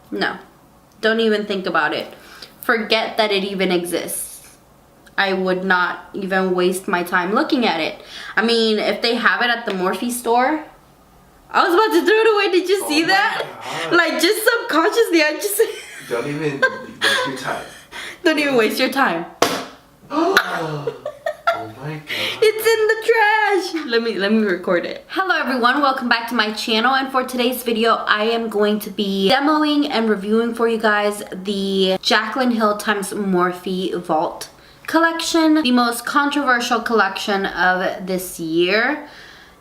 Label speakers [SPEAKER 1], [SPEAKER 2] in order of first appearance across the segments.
[SPEAKER 1] No. Don't even think about it. Forget that it even exists. I would not even waste my time looking at it. I mean, if they have it at the Morphe store, I was about to throw it away. Did you see that? Like, just subconsciously, I just...
[SPEAKER 2] Don't even waste your time.
[SPEAKER 1] Don't even waste your time.
[SPEAKER 2] Oh my god.
[SPEAKER 1] It's in the trash. Let me record it. Hello everyone, welcome back to my channel, and for today's video I am going to be demoing and reviewing for you guys the Jaclyn Hill x Morphe Vault collection, the most controversial collection of this year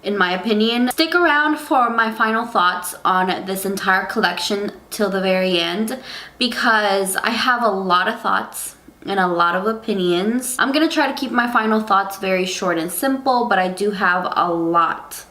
[SPEAKER 1] in my opinion. Stick around for my final thoughts on this entire collection till the very end because I have a lot of thoughts and a lot of opinions. I'm gonna try to keep my final thoughts very short and simple, but I do have a lot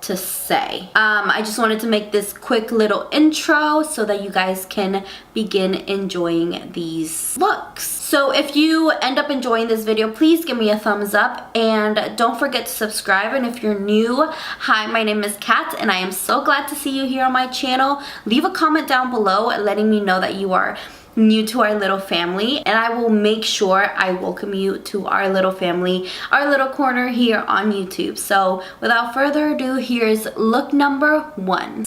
[SPEAKER 1] to say. I just wanted to make this quick little intro so that you guys can begin enjoying these looks. So if you end up enjoying this video, please give me a thumbs up and don't forget to subscribe. And if you're new, hi, my name is Kat and I am so glad to see you here on my channel. Leave a comment down below letting me know that you are new to our little family, and I will make sure I welcome you to our little family, our little corner here on YouTube. So without further ado, here's look number 1.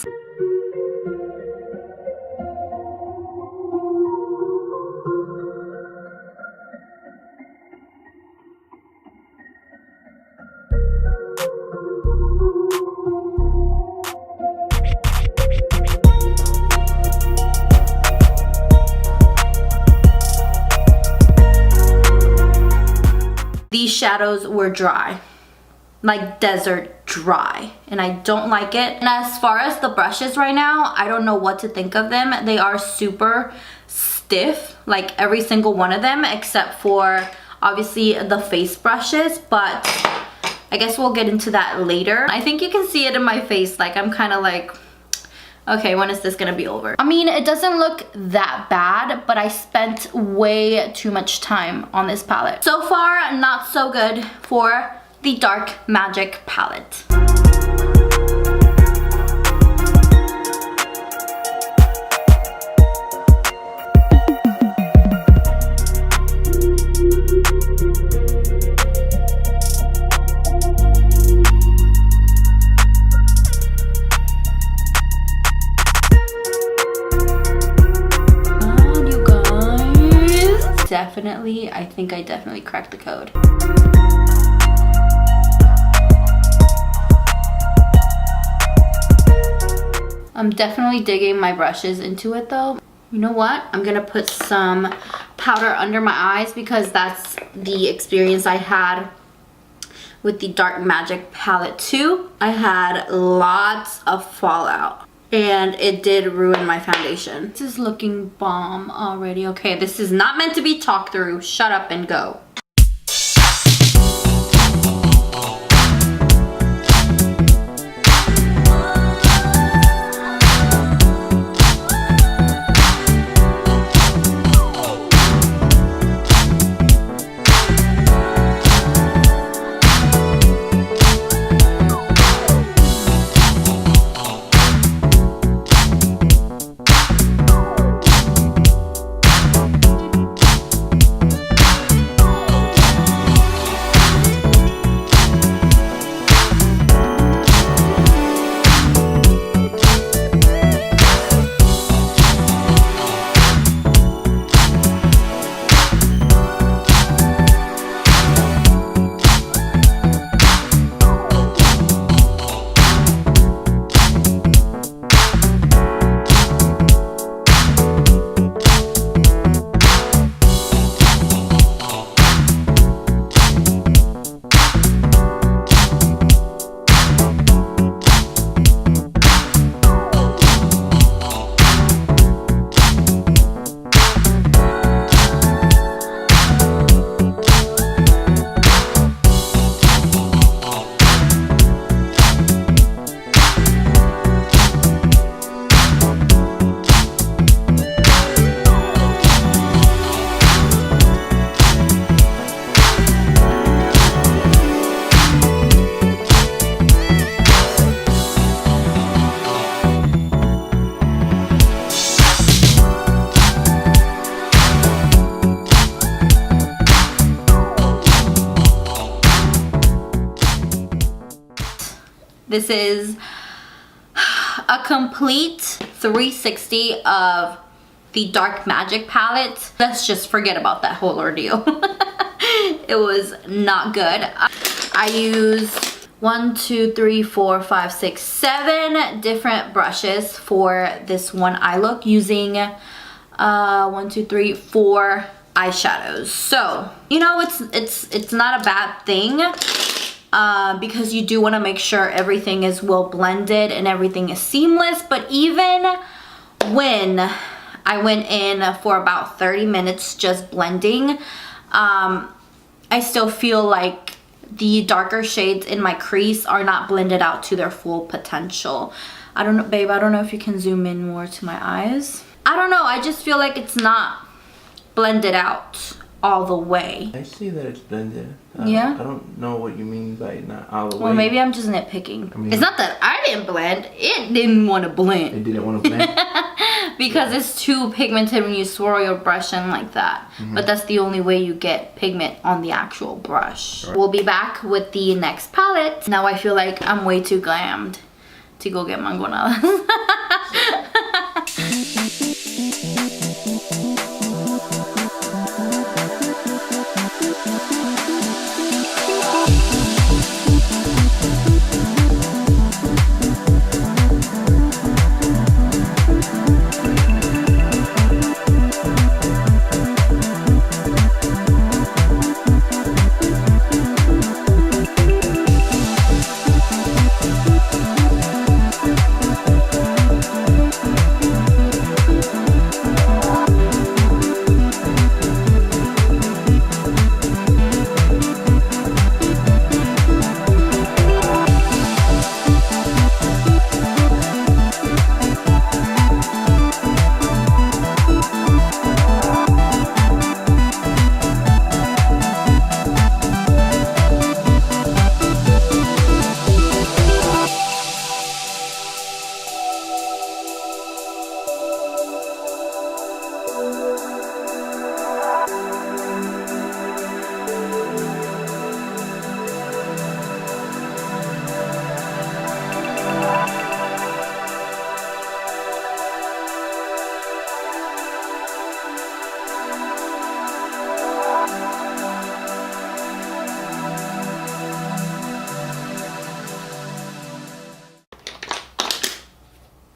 [SPEAKER 1] These shadows were dry, like desert dry, and I don't like it. And as far as the brushes right now, I don't know what to think of them. They are super stiff, like every single one of them, except for obviously the face brushes, but I guess we'll get into that later. I think you can see it in my face, like I'm kind of like, okay, when is this gonna be over? I mean, it doesn't look that bad, but I spent way too much time on this palette. So far, not so good for the Dark Magic palette. Definitely, I think I definitely cracked the code. I'm definitely digging my brushes into it though. You know what? I'm gonna put some powder under my eyes because that's the experience I had with the Dark Magic palette too. I had lots of fallout and it did ruin my foundation. This is looking bomb already. Okay, this is not meant to be talked through. Shut up and go. This is a complete 360 of the Dark Magic palette. Let's just forget about that whole ordeal. It was not good. I used 1, 2, 3, 4, 5, 6, 7 different brushes for this one eye look using 1, 2, 3, 4 eyeshadows. So, you know, it's not a bad thing because you do want to make sure everything is well blended and everything is seamless. But even when I went in for about 30 minutes just blending, I still feel like the darker shades in my crease are not blended out to their full potential. I don't know, babe, I don't know if you can zoom in more to my eyes. I don't know, I just feel like it's not blended out all the way.
[SPEAKER 2] I see that it's blended.
[SPEAKER 1] Yeah?
[SPEAKER 2] I don't know what you mean by not all the way.
[SPEAKER 1] Well, maybe I'm just nitpicking.
[SPEAKER 2] I mean,
[SPEAKER 1] it's not that I didn't blend, it didn't want to blend.
[SPEAKER 2] It didn't want to blend?
[SPEAKER 1] Because it's too pigmented when you swirl your brush in like that. But that's the only way you get pigment on the actual brush.
[SPEAKER 2] Right.
[SPEAKER 1] We'll be back with the next palette. Now I feel like I'm way too glammed to go get mangonadas.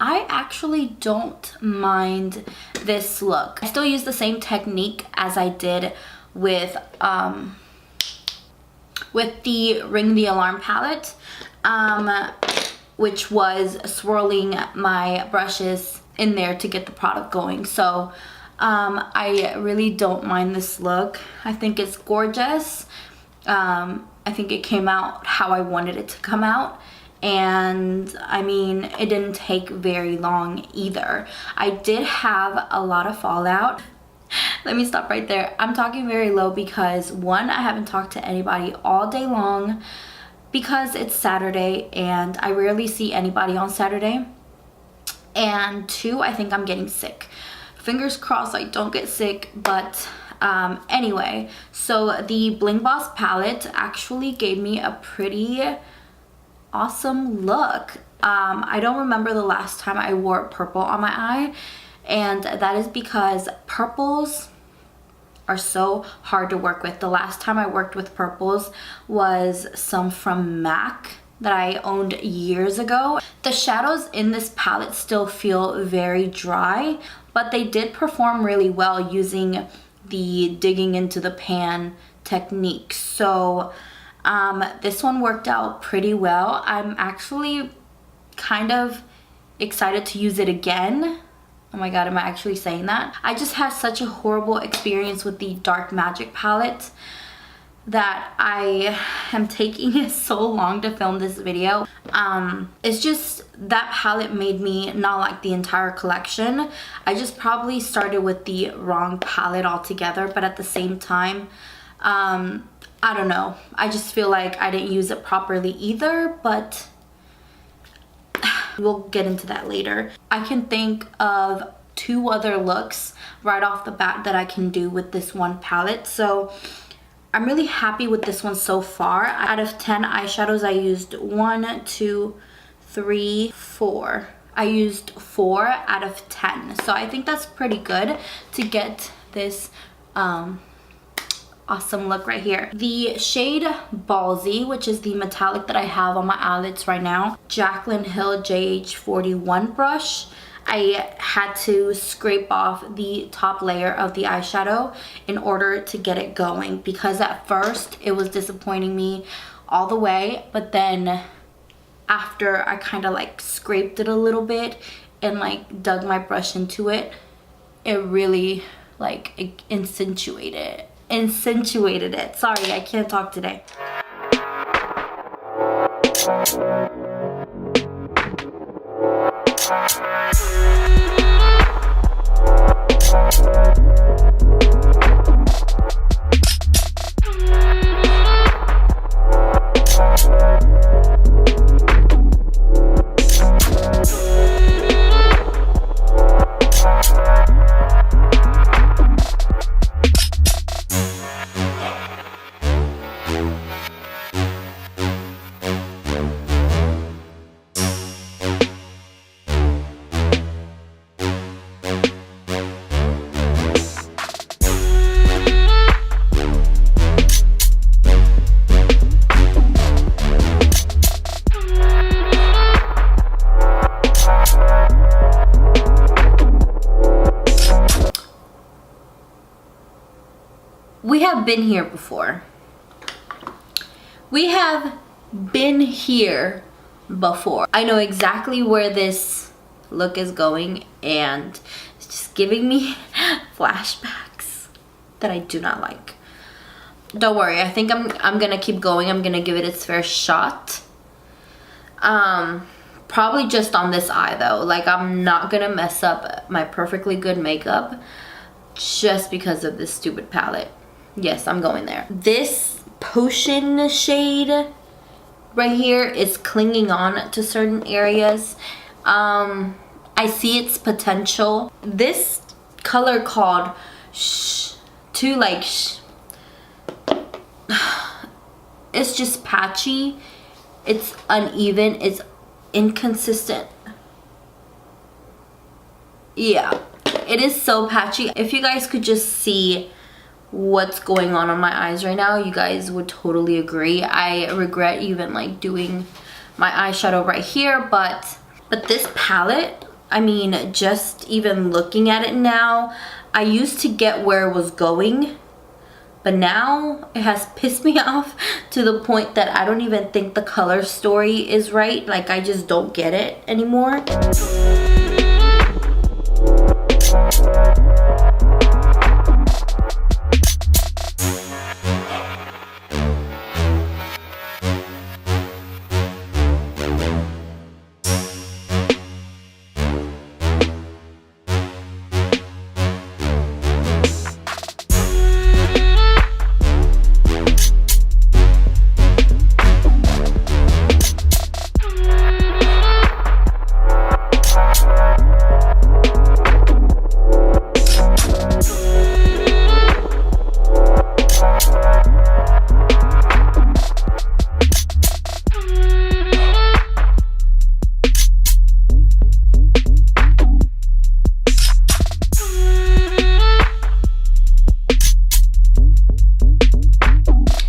[SPEAKER 1] I actually don't mind this look. I still use the same technique as I did with the Ring the Alarm palette, which was swirling my brushes in there to get the product going. So I really don't mind this look. I think it's gorgeous. I think it came out how I wanted it to come out. And I mean, it didn't take very long either. I did have a lot of fallout. Let me stop right there. I'm talking very low because one, I haven't talked to anybody all day long because it's Saturday and I rarely see anybody on Saturday. And two, I think I'm getting sick. Fingers crossed I don't get sick, but anyway, so the Bling Boss palette actually gave me a pretty awesome look. I don't remember the last time I wore purple on my eye, and that is because purples are so hard to work with. The last time I worked with purples was some from MAC that I owned years ago. The shadows in this palette still feel very dry, but they did perform really well using the digging into the pan technique. So this one worked out pretty well. I'm actually kind of excited to use it again. Oh my god, am I actually saying that? I just had such a horrible experience with the Dark Magic palette that I am taking so long to film this video. It's just that palette made me not like the entire collection. I just probably started with the wrong palette altogether, but at the same time, I don't know. I just feel like I didn't use it properly either, but we'll get into that later. I can think of 2 other looks right off the bat that I can do with this one palette. So I'm really happy with this one so far. Out of 10 eyeshadows, I used 1, 2, 3, 4. I used 4 out of 10. So I think that's pretty good to get this awesome look right here. The shade Ballsy, which is the metallic that I have on my eyelids right now, Jaclyn Hill JH41 brush. I had to scrape off the top layer of the eyeshadow in order to get it going, because at first it was disappointing me all the way, but then after I kind of like scraped it a little bit and like dug my brush into it, it really like accentuated it. Sorry, I can't talk today. We have been here before. We have been here before. I know exactly where this look is going, and it's just giving me flashbacks that I do not like. Don't worry, I think I'm gonna keep going. I'm gonna give it its fair shot. Probably just on this eye though. Like, I'm not gonna mess up my perfectly good makeup just because of this stupid palette. Yes, I'm going there. This potion shade right here is clinging on to certain areas. I see its potential. This color called it's just patchy. It's uneven. It's inconsistent. Yeah, it is so patchy. If you guys could just see what's going on my eyes right now, you guys would totally agree. I regret even like doing my eyeshadow right here, but this palette, I mean, just even looking at it now, I used to get where it was going, but now it has pissed me off to the point that I don't even think the color story is right. Like, I just don't get it anymore.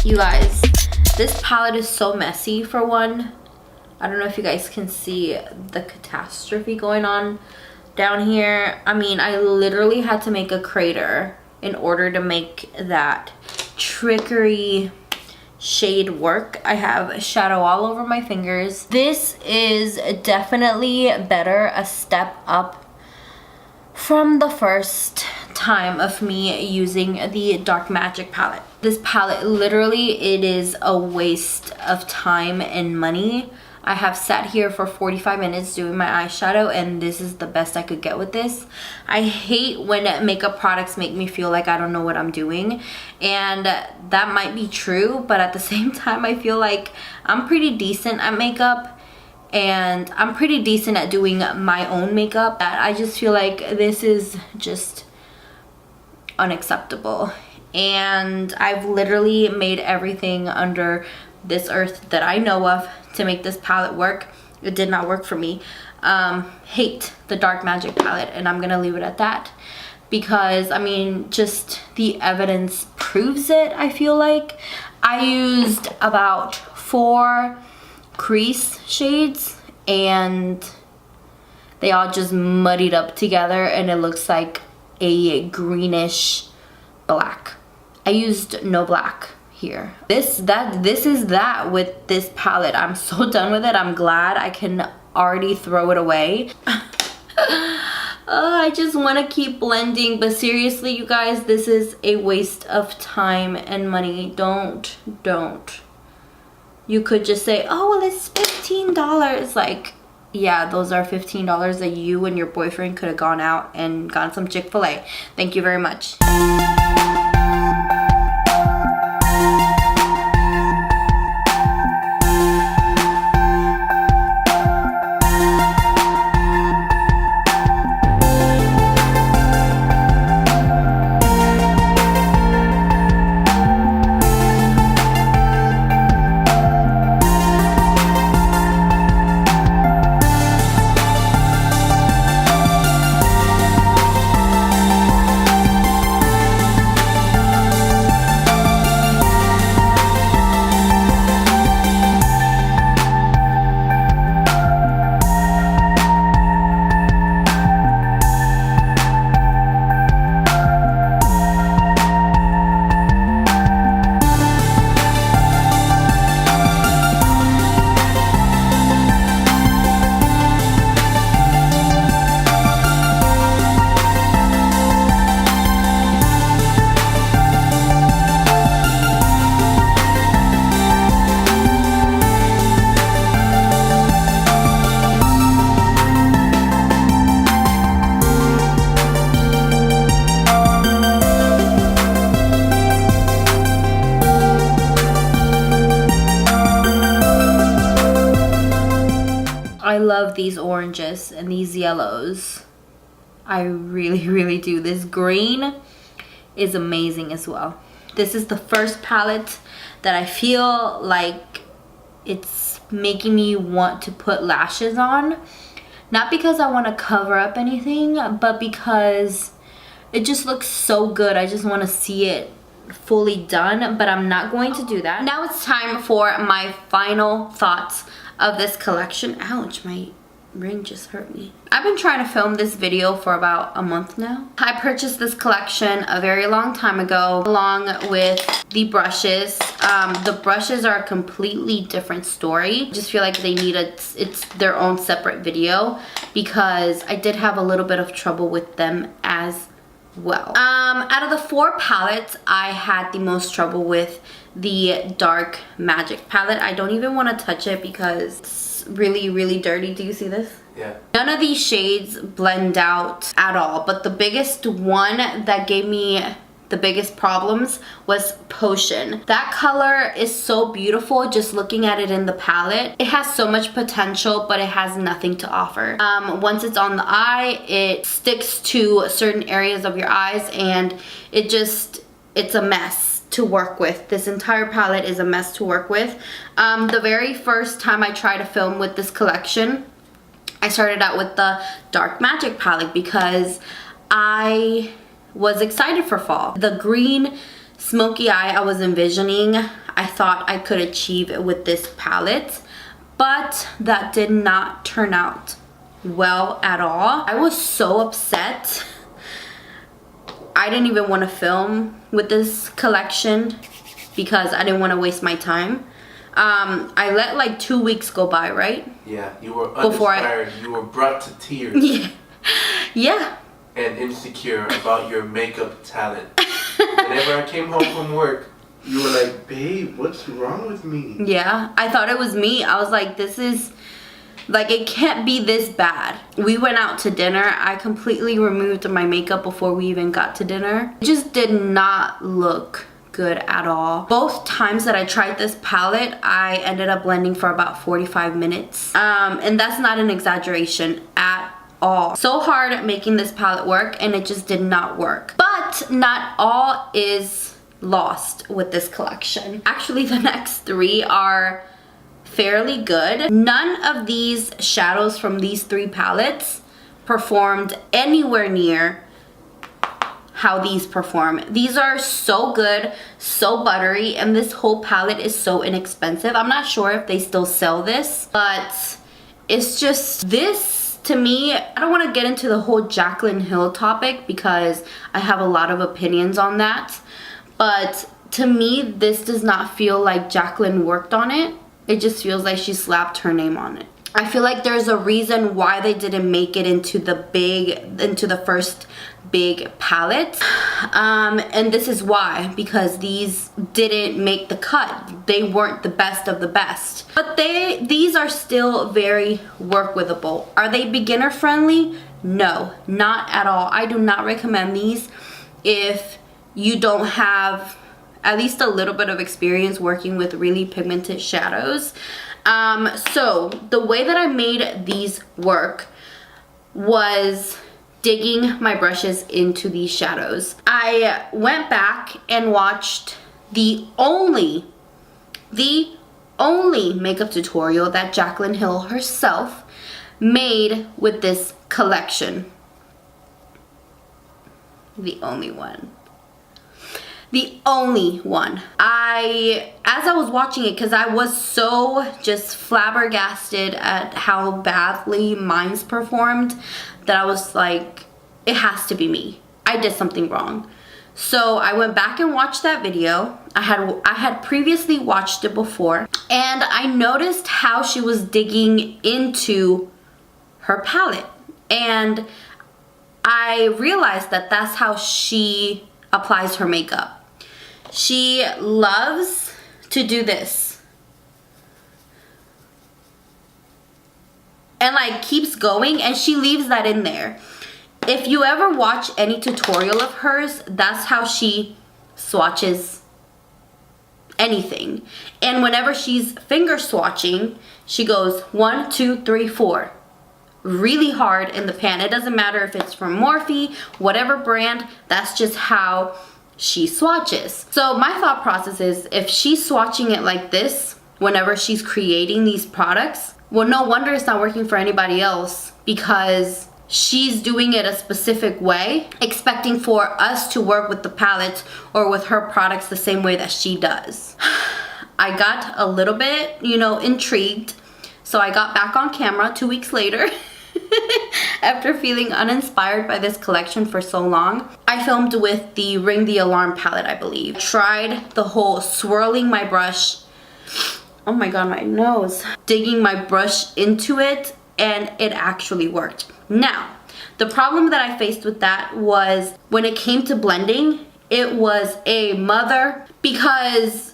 [SPEAKER 1] You guys, this palette is so messy for one. I don't know if you guys can see the catastrophe going on down here. I mean, I literally had to make a crater in order to make that trickery shade work. I have shadow all over my fingers. This is definitely better, a step up from the first time of me using the Dark Magic palette. This palette, literally, it is a waste of time and money. I have sat here for 45 minutes doing my eyeshadow, and this is the best I could get with this. I hate when makeup products make me feel like I don't know what I'm doing, and that might be true, but at the same time, I feel like I'm pretty decent at makeup, and I'm pretty decent at doing my own makeup. I just feel like this is just unacceptable, and I've literally made everything under this earth that I know of to make this palette work. It did not work for me. Hate the Dark Magic palette, and I'm gonna leave it at that. Because, I mean, just the evidence proves it, I feel like. I used about 4 crease shades, and they all just muddied up together, and it looks like a greenish black. I used no black here. This is that with this palette. I'm so done with it. I'm glad I can already throw it away. I just want to keep blending, but seriously, you guys, this is a waste of time and money. Don't. You could just say, oh, well, it's $15. Like, yeah, those are $15 that you and your boyfriend could have gone out and gotten some Chick-fil-A. Thank you very much. I love these oranges and these yellows. I really do. This green is amazing as well. This is the first palette that I feel like it's making me want to put lashes on. Not because I want to cover up anything, but because it just looks so good. I just want to see it fully done, but I'm not going to do that. Now it's time for my final thoughts of this collection. Ouch, my ring just hurt me. I've been trying to film this video for about a month now. I purchased this collection a very long time ago along with the brushes. The brushes are a completely different story. I just feel like they need it's their own separate video because I did have a little bit of trouble with them as well. Out of the 4 palettes, I had the most trouble with the Dark Magic palette. I don't even want to touch it because it's really dirty. Do you see this?
[SPEAKER 2] Yeah.
[SPEAKER 1] None of these shades blend out at all, but the biggest one that gave me the biggest problems was Potion. That color is so beautiful just looking at it in the palette. It has so much potential, but it has nothing to offer. Once it's on the eye, it sticks to certain areas of your eyes, and it's a mess to work with. This entire palette is a mess to work with. The very first time I tried to film with this collection, I started out with the Dark Magic palette because I was excited for fall. The green smoky eye I was envisioning, I thought I could achieve it with this palette, but that did not turn out well at all. I was so upset. I didn't even want to film with this collection because I didn't want to waste my time. I let like 2 weeks go by, right?
[SPEAKER 2] Yeah, you were uninspired. You were brought to tears.
[SPEAKER 1] Yeah.
[SPEAKER 2] And insecure about your makeup talent. Whenever I came home from work, you were like, babe, what's wrong with me?
[SPEAKER 1] Yeah, I thought it was me. I was like, this is, like, it can't be this bad. We went out to dinner. I completely removed my makeup before we even got to dinner. It just did not look good at all. Both times that I tried this palette, I ended up blending for about 45 minutes. And that's not an exaggeration at all. So hard making this palette work, and it just did not work. But not all is lost with this collection. Actually, the next 3 are fairly good. None of these shadows from these 3 palettes performed anywhere near how these perform. These are so good, so buttery, and this whole palette is so inexpensive. I'm not sure if they still sell this, but it's just this to me. I don't want to get into the whole Jaclyn Hill topic because I have a lot of opinions on that, but to me this does not feel like Jaclyn worked on it. It just feels like she slapped her name on it. I feel like there's a reason why they didn't make it into the first big palette, and this is why, because these didn't make the cut. They weren't the best of the best, but these are still very work withable. Are they beginner friendly? No, not at all. I do not recommend these if you don't have at least a little bit of experience working with really pigmented shadows. So the way that I made these work was digging my brushes into these shadows. I went back and watched the only makeup tutorial that Jaclyn Hill herself made with this collection. The only one. The only one. As I was watching it, because I was so just flabbergasted at how badly mine's performed, that I was like, it has to be me. I did something wrong. So I went back and watched that video. I had previously watched it before, and I noticed how she was digging into her palette, and I realized that that's how she applies her makeup. She loves to do this and like keeps going, and she leaves that in there. If you ever watch any tutorial of hers, that's how she swatches anything. And whenever she's finger swatching, she goes 1, 2, 3, 4 really hard in the pan. It doesn't matter if it's from Morphe, whatever brand, that's just how she swatches. So my thought process is, if she's swatching it like this whenever she's creating these products, well, no wonder it's not working for anybody else, because she's doing it a specific way, expecting for us to work with the palettes or with her products the same way that she does. I got a little bit, intrigued. So I got back on camera 2 weeks later after feeling uninspired by this collection for so long. I filmed with the Ring the Alarm palette, I believe. Tried the whole swirling my brush, oh my god, my nose, digging my brush into it, and it actually worked. Now, the problem that I faced with that was when it came to blending, it was a mother, because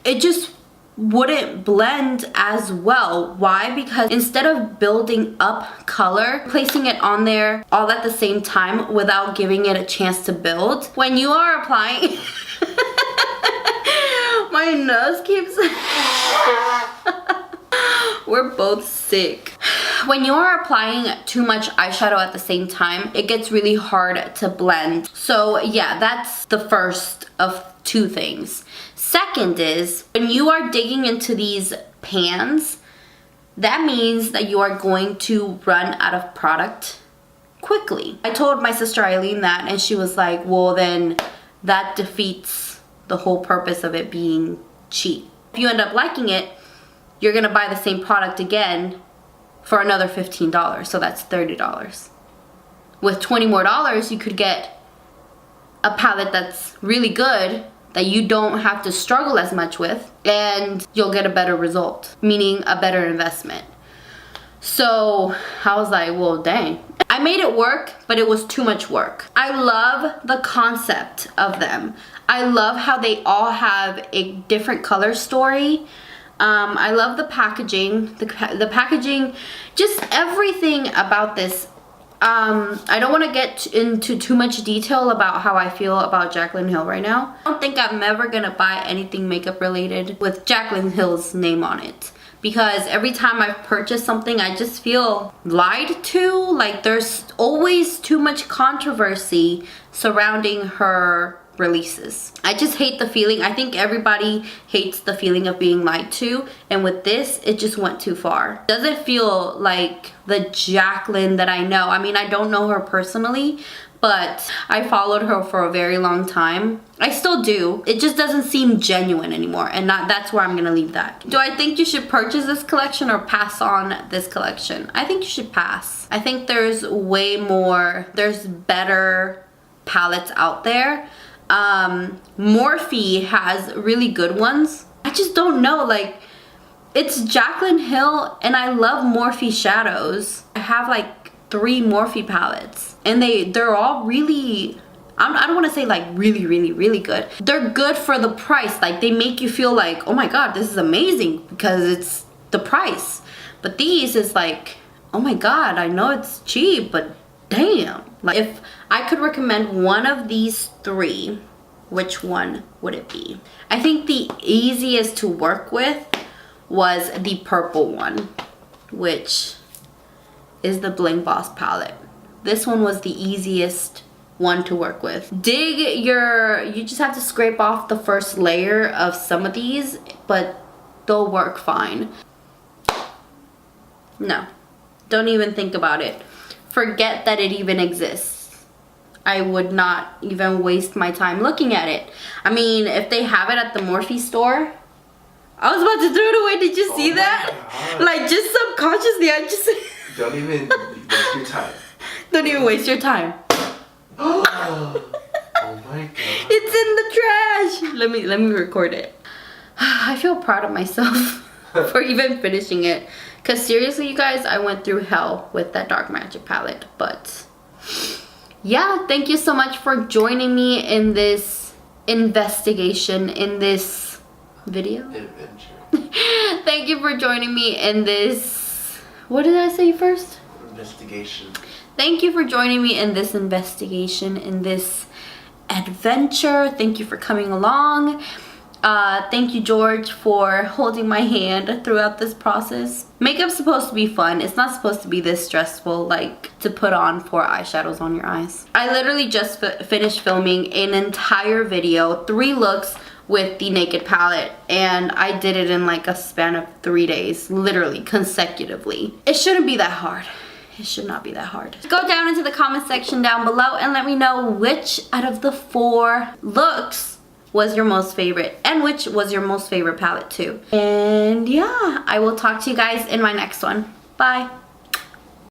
[SPEAKER 1] it just wouldn't blend as well. Why? Because instead of building up color, placing it on there all at the same time without giving it a chance to build, when you are applying my nose keeps we're both sick. When you are applying too much eyeshadow at the same time, it gets really hard to blend. So yeah, that's the first of 2 things. Second is, when you are digging into these pans, that means that you are going to run out of product quickly. I told my sister Eileen that, and she was like, well, then that defeats the whole purpose of it being cheap. If you end up liking it, you're gonna buy the same product again for another $15, so that's $30. With $20 more, you could get a palette that's really good, that you don't have to struggle as much with, and you'll get a better result, meaning a better investment. So I was like, well, dang. I made it work, but it was too much work. I love the concept of them. I love how they all have a different color story. I love the packaging, the packaging, just everything about this. I don't want to get into too much detail about how I feel about Jaclyn Hill right now. I don't think I'm ever going to buy anything makeup related with Jaclyn Hill's name on it, because every time I've purchased something, I just feel lied to. Like, there's always too much controversy surrounding her releases. I just hate the feeling. I think everybody hates the feeling of being lied to, and with this, it just went too far. Doesn't feel like the Jaclyn that I know. I mean, I don't know her personally, but I followed her for a very long time. I still do. It just doesn't seem genuine anymore, and that's where I'm gonna leave that. Do I think you should purchase this collection or pass on this collection? I think you should pass. I think there's way more, there's better palettes out there. Morphe has really good ones. I just don't know, like, it's Jaclyn Hill, and I love Morphe shadows. I have like 3 Morphe palettes, and they're all really, I don't want to say like really good. They're good for the price. Like, they make you feel like, oh my god, this is amazing because it's the price. But these is like, oh my god, I know it's cheap, but damn. Like, if I could recommend one of these 3, which one would it be? I think the easiest to work with was the purple one, which is the Bling Boss palette. This one was the easiest one to work with. You just have to scrape off the first layer of some of these, but they'll work fine. No, don't even think about it. Forget that it even exists. I would not even waste my time looking at it. I mean, if they have it at the Morphe store, I was about to throw it away. Did you see that?
[SPEAKER 2] God.
[SPEAKER 1] Like, just subconsciously, I just...
[SPEAKER 2] Don't even waste your time.
[SPEAKER 1] Don't even waste your time.
[SPEAKER 2] Oh my god.
[SPEAKER 1] It's in the trash. Let me record it. I feel proud of myself for even finishing it. Cause seriously, you guys, I went through hell with that Dark Magic palette. But yeah, thank you so much for joining me in this investigation, in this video.
[SPEAKER 2] Adventure.
[SPEAKER 1] Thank you for joining me in this, what did I say first?
[SPEAKER 2] Investigation.
[SPEAKER 1] Thank you for joining me in this investigation, in this adventure. Thank you for coming along. Thank you, George, for holding my hand throughout this process. Makeup's supposed to be fun. It's not supposed to be this stressful, like to put on 4 eyeshadows on your eyes. I literally just finished filming an entire video, 3 looks with the Naked palette, and I did it in like a span of 3 days, literally consecutively. It shouldn't be that hard. It should not be that hard. Go down into the comment section down below and let me know which out of the 4 looks was your most favorite, and which was your most favorite palette too. And yeah, I will talk to you guys in my next one. Bye.